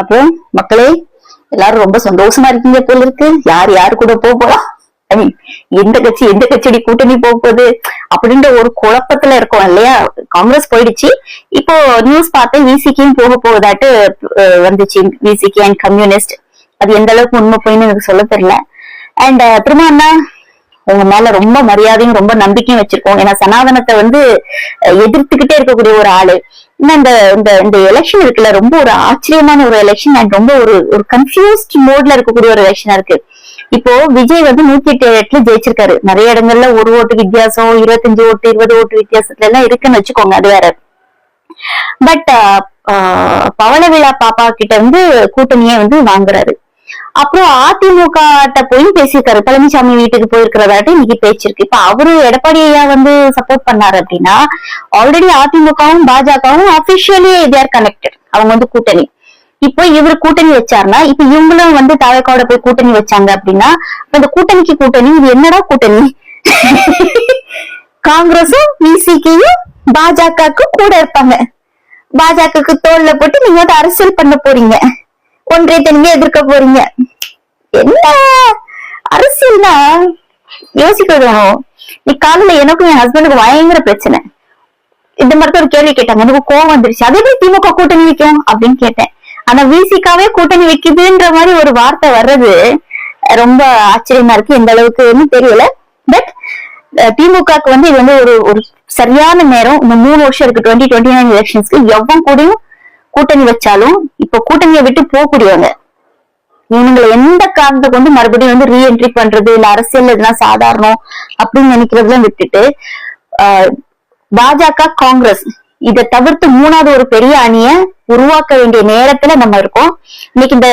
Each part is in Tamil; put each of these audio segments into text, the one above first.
அப்புறம் மக்களே எல்லாரும் ரொம்ப சந்தோஷமா இருக்கீங்க போல இருக்கு. யார் யாரு கூட போகலாம், ஐ மீன் எந்த கட்சி எந்த கட்சியோட கூட்டணி போகுது அப்படின்ற ஒரு குழப்பத்துல இருக்கோம் இல்லையா. காங்கிரஸ் போயிடுச்சு, இப்போ நியூஸ் பார்த்து விசிக்கும் போக போகுதாட்டு வந்துச்சு. விசிகே அண்ட் கம்யூனிஸ்ட், அது எந்த அளவுக்கு உண்மை போயின்னு எனக்கு சொல்ல தெரியல. அண்ட் திரும்ப உங்க மேல ரொம்ப மரியாதையும் ரொம்ப நம்பிக்கையும் வச்சிருக்கோம். ஏன்னா சனாதனத்தை எதிர்த்துக்கிட்டே இருக்கக்கூடிய ஒரு ஆளு. இந்த இந்த எலெக்ஷன் இருக்குல்ல, ரொம்ப ஒரு ஆச்சரியமான ஒரு எலெக்ஷன் அண்ட் ரொம்ப ஒரு கன்ஃபியூஸ்ட் மோட்ல இருக்கக்கூடிய ஒரு எலெக்ஷனா இருக்கு. இப்போ விஜய் 108 இடத்துல ஜெயிச்சிருக்காரு. நிறைய இடங்கள்ல ஒரு ஓட்டு வித்தியாசம், 25 ஓட்டு 20 ஓட்டு வித்தியாசத்துல எல்லாம் இருக்குன்னு வச்சுக்கோங்க, அது வேற. பட் பவள விழா பாப்பா கிட்ட கூட்டணியை வாங்குறாரு. அப்புறம் அதிமுக போய் பேசியிருக்காரு. பழனிசாமி வீட்டுக்கு போயிருக்கிறதாட்டு இன்னைக்கு பேச்சிருக்கு. இப்ப அவரு எடப்பாடி ஐயா சப்போர்ட் பண்ணாரு அப்படின்னா, ஆல்ரெடி அதிமுகவும் பாஜகவும் அபிஷியலி தேர் கனெக்டட். அவங்க கூட்டணி. இப்போ இவரு கூட்டணி வச்சாருன்னா, இப்ப இவங்களும் தாவேக்காவோட போய் கூட்டணி வச்சாங்க அப்படின்னா, அந்த கூட்டணிக்கு கூட்டணி இது என்னடா கூட்டணி? காங்கிரஸும் விசிகையும் பாஜகவுக்கும் கூட இருப்பாங்க. பாஜகவுக்கு தோல்ல போட்டு நீங்க அரசியல் பண்ண போறீங்க, ஒன்றிய தனியா எதிர்க்க போறீங்க. என்ன அரசியல்னா யோசிக்கணும். நீ காலையில எனக்கும் என் ஹஸ்பண்டுக்கு பயங்கர பிரச்சனை. இந்த மாதிரி ஒரு கேள்வி கேட்டாங்க, எனக்கு கோவம் வந்துருச்சு. அதே மாதிரி திமுக கூட்டணி வைக்கும் அப்படின்னு கேட்டேன். ஆனா விசிகாவே கூட்டணி வைக்குதுன்ற மாதிரி ஒரு வார்த்தை வர்றது ரொம்ப ஆச்சரியமா இருக்கு. எந்த அளவுக்குன்னு தெரியல. பட் திமுகக்கு இது ஒரு சரியான நேரம். இந்த 3 வருஷம் இருக்கு, 2029 எலெக்ஷன்ஸ்க்கு. எவ்வளவு கூடயும் கூட்டணி வச்சாலும் இப்ப கூட்டணியை விட்டு போகக்கூடியவங்க இவங்களை எந்த காரணத்தை கொண்டு மறுபடியும் ரீஎன்ட்ரி பண்றது இல்ல அரசியல் இதெல்லாம் சாதாரணம் அப்படின்னு நினைக்கிறதுலாம் விட்டுட்டு பாஜக காங்கிரஸ் இதை தவிர்த்து 3வது ஒரு பெரிய அணியை உருவாக்க வேண்டிய நேரத்துல நம்ம இருக்கோம். இன்னைக்கு இந்த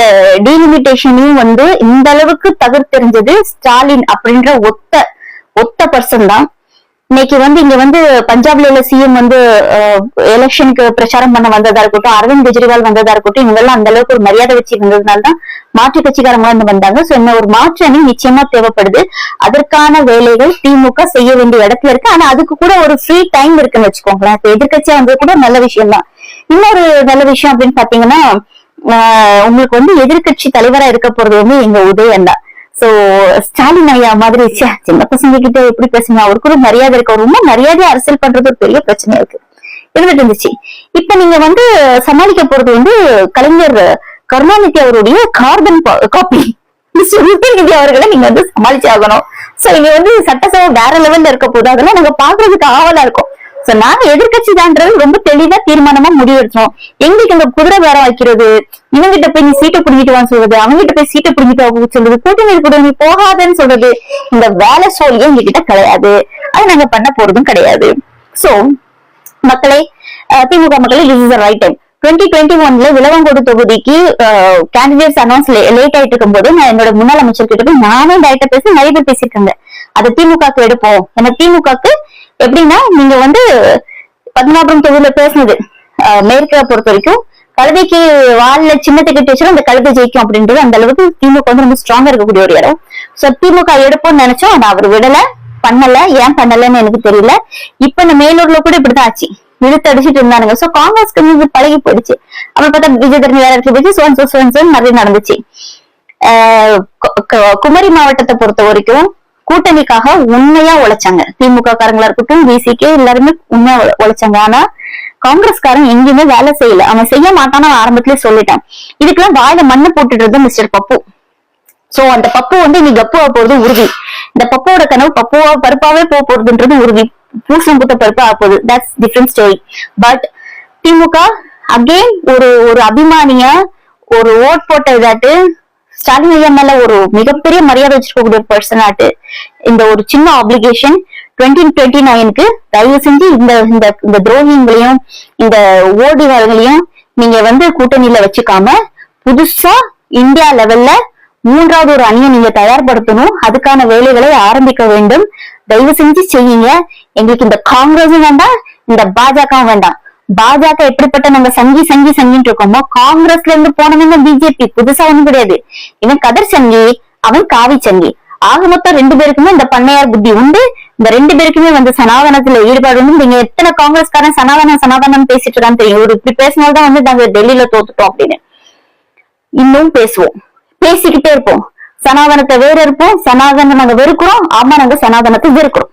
டீலிமிட்டேஷனையும் இந்த அளவுக்கு தவிர்த்தெறிஞ்சது ஸ்டாலின் அப்படின்ற ஒத்த பர்சன் தான். இன்னைக்கு இங்க பஞ்சாப்ல உள்ள சிஎம் எலெக்ஷனுக்கு பிரச்சாரம் பண்ண வந்ததா இருக்கட்டும், அரவிந்த் கெஜ்ரிவால் வந்ததா இருக்கட்டும், இவங்க எல்லாம் அந்த அளவுக்கு ஒரு மரியாதை வச்சு இருந்ததுனால்தான் மாற்று கட்சிக்காரங்க வந்தாங்க. சோ என்ன ஒரு மாற்று அணி நிச்சயமா தேவைப்படுது. அதற்கான வேலைகள் திமுக செய்ய வேண்டிய இடத்துல இருக்கு. ஆனா அதுக்கு கூட ஒரு ஃப்ரீ டைம் இருக்குன்னு வச்சுக்கோங்களேன். இப்ப எதிர்கட்சியா கூட நல்ல விஷயம் தான். இன்னொரு நல்ல விஷயம் அப்படின்னு பாத்தீங்கன்னா, உங்களுக்கு எதிர்கட்சி தலைவரா இருக்க போறது எங்க உதயன் தான். சோ ஸ்டாலின் ஐயா மாதிரி சின்ன பசங்க கிட்ட எப்படி பேசுங்க, அவருக்கு ஒரு மரியாதை இருக்கு. ரொம்ப மரியாதையா அரசியல் பண்றது ஒரு பெரிய பிரச்சனையா இருக்கு இருந்துட்டு இருந்துச்சு. இப்ப நீங்க சமாளிக்க போறது கலைஞர் கருணாநிதி அவருடைய கார்பன் காப்பி மிஸ்டர் உதயநிதி அவர்களை நீங்க சமாளிச்சு ஆகணும். சோ இங்க சட்டசபை வேற லெவல்ல இருக்க போது அதெல்லாம் நாங்க பாக்குறதுக்கு ஆவலா இருக்கும். சோ நாங்க எதிர்கட்சி தான்றது ரொம்ப தெளிவா தீர்மானமா முடிவெடுத்தோம். எங்களுக்கு இந்த குதிரை வேற வைக்கிறது, இவங்கிட்ட போய் நீ சீட்டை புடிங்கிட்டு வான்னு சொல்றது, அவங்ககிட்ட போய் சீட்டை புடிங்கிட்டு சொல்றது, கூட்டணி கூட நீ போகாதன்னு சொல்றது, இந்த வேலை சோழியே எங்க கிட்ட கிடையாது. அது நாங்க பண்ண போறதும் கிடையாது. சோ மக்களே, திமுக மக்களே, this is right time. 2021 Vilavancode தொகுதிக்கு கேண்டிடேட்ஸ் அனௌன்ஸ் லேட் ஆயிட்டு இருக்கும் போது நான் என்னோட முன்னாள் அமைச்சர் கிட்ட போய் நானே டைரக்டா பேசி நிறைய பேர் பேசியிருக்காங்க. அதை திமுகக்கு எடுப்போம். ஏன்னா திமுகக்கு எப்படின்னா, நீங்க பத்மநாபுரம் தொகுதியில பேசினது மேற்கா பொறுத்த வரைக்கும் கழுதைக்கு வால்ல சின்னத்தை கட்டி வச்சாலும் அந்த கழுதை ஜெயிக்கும் அப்படின்றது அந்த அளவுக்கு திமுக ரொம்ப ஸ்ட்ராங்கா இருக்கக்கூடிய ஒரு இடம். சோ திமுக எடுப்போம்னு நினைச்சோம். ஆனா அவர் விடல, பண்ணல. ஏன் பண்ணலன்னு எனக்கு தெரியல. இப்ப இந்த மேலூர்ல கூட இப்படிதான் ஆச்சு, இழுத்து அடிச்சுட்டு இருந்தானுங்க. சோ காங்கிரஸ்க்கு பழகி போயிடுச்சு. அப்புறம் பார்த்தா விஜயதரணி வேற இடத்துல போயிடுச்சு, சோன் நிறைய நடந்துச்சு. குமரி மாவட்டத்தை பொறுத்த வரைக்கும் கூட்டணிக்காக உண்மையா உழைச்சாங்க. திமுக காரங்களா இருக்கட்டும், விசிகே எல்லாருமே உண்மையா உழைச்சாங்க. ஆனா காங்கிரஸ்காரன் எங்கேயுமே வேலை செய்யல. அவன் செய்ய மாட்டான்னு ஆரம்பத்திலேயே சொல்லிட்டான். இதுக்கெல்லாம் வாயில மண்ணு போட்டுட்டு மிஸ்டர் பப்பு. சோ அந்த பப்பு இன்னைக்கு கப்புவா போறது உறுதி. இந்த பப்புவோட கனவு பப்புவா பருப்பாவே போறதுன்றது உறுதி. பூசம் புத்த பருப்பா போகுது. That's different story. But DMK again ஒரு அபிமானியா ஒரு ஓட் போட்ட இதாட்டு ஸ்டாலின் ஐயா மேல ஒரு மிகப்பெரிய மரியாதை வச்சிருக்கக்கூடிய பர்சன் ஆட்டு இந்த ஒரு சின்ன ஆப்ளிகேஷன் 2029க்கு தயவு செஞ்சு இந்த துரோகிங்களையும் இந்த ஓடிவார்களையும் நீங்க கூட்டணியில வச்சுக்காம புதுசா இந்தியா லெவல்ல 3வது ஒரு அணியை நீங்க தயார்படுத்தணும். அதுக்கான வேலைகளை ஆரம்பிக்க வேண்டும். தயவு செஞ்சு செய்யுங்க. எங்களுக்கு இந்த காங்கிரஸும் வேண்டாம், இந்த பாஜகவும் வேண்டாம். பாஜக எப்படிப்பட்ட நம்ம சங்கின்னு இருக்கோமோ, காங்கிரஸ்ல இருந்து போனவங்க பிஜேபி புதுசா ஒண்ணும் கிடையாது. இவன் கதர் சங்கி, அவன் காவி சங்கி. ஆக மொத்தம் 2 பேருக்குமே இந்த பண்ணையார் புத்தி உண்டு. இந்த 2 பேருக்குமே சனாதனத்துல ஈடுபாடு உண்டு. நீங்க எத்தனை காங்கிரஸ்காரன் சனாதனம் பேசிட்டு இருக்கான்னு தெரியும். இப்படி பேசினால்தான் நாங்க டெல்லியில தோத்துட்டோம் அப்படின்னு. இன்னும் பேசுவோம், பேசிக்கிட்டே இருப்போம். சனாதனத்தை வேற இருப்போம், சனாதனம் நாங்க வெறுக்கிறோம், ஆமா நாங்க சனாதனத்தை வெறுக்கிறோம்.